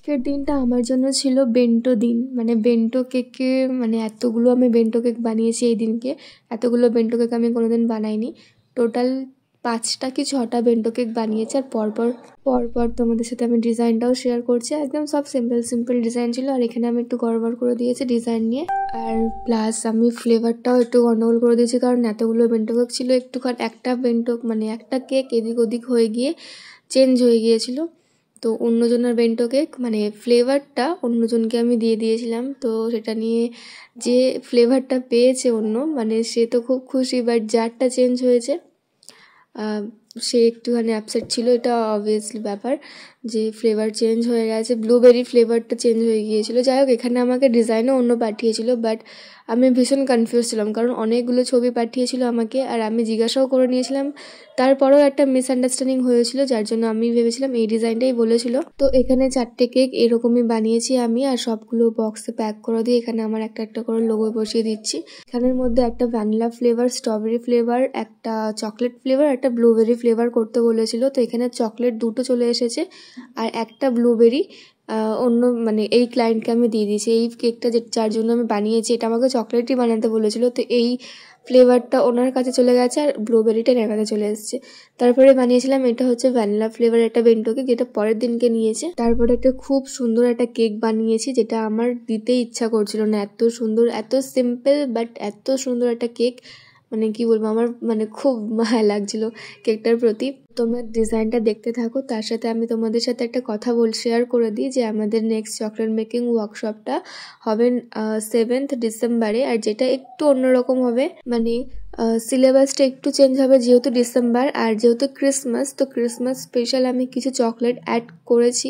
আজকের দিনটা আমার জন্য ছিল বেন্টো দিন। মানে বেন্টো কেকে মানে এতগুলো আমি বেন্টো কেক বানিয়েছি এই দিনকে। এতগুলো বেন্টো কেক আমি কোনোদিন বানাইনি। টোটাল 5টা কি 6টা বেন্টো কেক বানিয়েছি। আর পরপর তোমাদের সাথে আমি ডিজাইনটাও শেয়ার করছি। একদম সব সিম্পল ডিজাইন ছিল। আর এখানে আমি একটু গড়বড় করে দিয়েছি ডিজাইন নিয়ে। আর প্লাস আমি ফ্লেভারটাও একটু গন্ডগোল করে দিয়েছি, কারণ এতগুলো বেন্টো কেক ছিল। একটুখানি একটা বেন্টো মানে একটা কেক এদিক ওদিক হয়ে গিয়ে চেঞ্জ হয়ে গিয়েছিল। তো অন্যজনের বেন্টো কেক মানে ফ্লেভারটা অন্যজনকে আমি দিয়ে দিয়েছিলাম। তো সেটা নিয়ে যে ফ্লেভারটা পেয়েছে অন্য মানে সে তো খুব খুশি, বাট যারটা চেঞ্জ হয়েছে সে একটুখানি আপসেট ছিল। এটা অবভিয়াসলি ব্যাপার যে ফ্লেভার চেঞ্জ হয়ে গেছে, ব্লুবেরি ফ্লেভারটা চেঞ্জ হয়ে গিয়েছিলো। যাই হোক, এখানে আমাকে ডিজাইনও অন্য পাঠিয়েছিল, বাট আমি ভীষণ কনফিউজ ছিলাম, কারণ অনেকগুলো ছবি পাঠিয়েছিল আমাকে। আর আমি জিজ্ঞাসাও করে নিয়েছিলাম, তারপরেও একটা মিসআন্ডারস্ট্যান্ডিং হয়েছিল, যার জন্য আমি ভেবেছিলাম এই ডিজাইনটাই বলেছিল। তো এখানে 4টে কেক এরকমই বানিয়েছি আমি, আর সবগুলো বক্সে প্যাক করে দিয়ে এখানে আমার একটা একটা করে লোগো বসিয়ে দিচ্ছি। এখানের মধ্যে একটা ভ্যানিলা ফ্লেভার, স্ট্রবেরি ফ্লেভার, একটা চকলেট ফ্লেভার, একটা ব্লুবেরি ফ্লেভার করতে বলেছিল। তো এখানে চকলেট 2টো চলে এসেছে, আর একটা ব্লুবেরি অন্য মানে এই ক্লায়েন্টকে আমি দিয়ে দিয়েছি। এই কেকটা যার জন্য আমি বানিয়েছি, এটা আমাকে চকলেটই বানাতে বলেছিল। তো এই ফ্লেভারটা ওনার কাছে চলে গেছে, আর ব্লুবেরিটা এনার কাছে চলে এসেছে। তারপরে বানিয়েছিলাম এটা হচ্ছে ভ্যানিলা ফ্লেভার একটা বেন্টো কেক, যেটা পরের দিনকে নিয়েছে। তারপরে একটা খুব সুন্দর একটা কেক বানিয়েছি, যেটা আমার দিতে ইচ্ছা করছিল না। এত সুন্দর, এত সিম্পল, বাট এত সুন্দর একটা কেক, মানে কি বলবো, আমার মানে খুব মায়া লাগছিল কেকটার প্রতি। তোমরা ডিজাইনটা দেখতে থাকো, তার সাথে আমি তোমাদের সাথে একটা কথা শেয়ার করে দিই যে আমাদের নেক্সট চকলেট মেকিং ওয়ার্কশপটা হবে 7th ডিসেম্বরে। আর যেটা একটু অন্যরকম হবে, মানে সিলেবাসটা একটু চেঞ্জ হবে, যেহেতু ডিসেম্বর আর যেহেতু ক্রিসমাস। তো ক্রিসমাস স্পেশাল আমি কিছু চকলেট অ্যাড করেছি,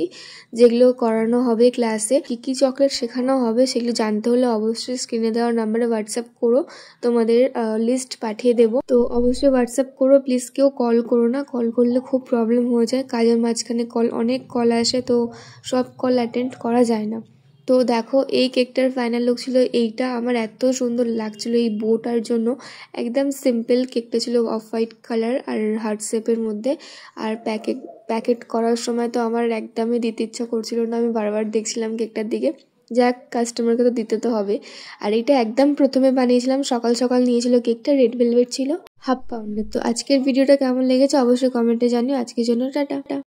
যেগুলো করানো হবে ক্লাসে। কি চকলেট শেখানো হবে সেগুলো জানতে হলে অবশ্যই স্ক্রিনে দেওয়া নাম্বারে হোয়াটসঅ্যাপ করো, তোমাদের লিস্ট পাঠিয়ে দেবো। তো অবশ্যই হোয়াটসঅ্যাপ করো, প্লিজ কেউ কল করো না। কল করলে খুব প্রবলেম হয়ে যায়, কাজের মাঝখানে অনেক কল আসে, তো সব কল অ্যাটেন্ড করা যায় না। তো দেখো, এই কেকটার ফাইনাল লুক ছিল এইটা। আমার এত সুন্দর লাগছিল এই বোটার জন্য। একদম সিম্পল কেকটা ছিল, অফ হোয়াইট কালার আর হার্ট শেপের মধ্যে। আর প্যাকেট করার সময় তো আমার একদমই দিতে ইচ্ছা করছিল না, আমি বারবার দেখছিলাম কেকটার দিকে। যাক, কাস্টমারকে তো দিতে তো হবে। আর এটা একদম প্রথমে বানিয়েছিলাম, সকাল সকাল নিয়েছিল কেকটা, রেড ভেলভেট ছিল, 1/2 পাউন্ডের। তো আজকের ভিডিওটা কেমন লেগেছে অবশ্যই কমেন্টে জানিও। আজকের জন্য টাটা।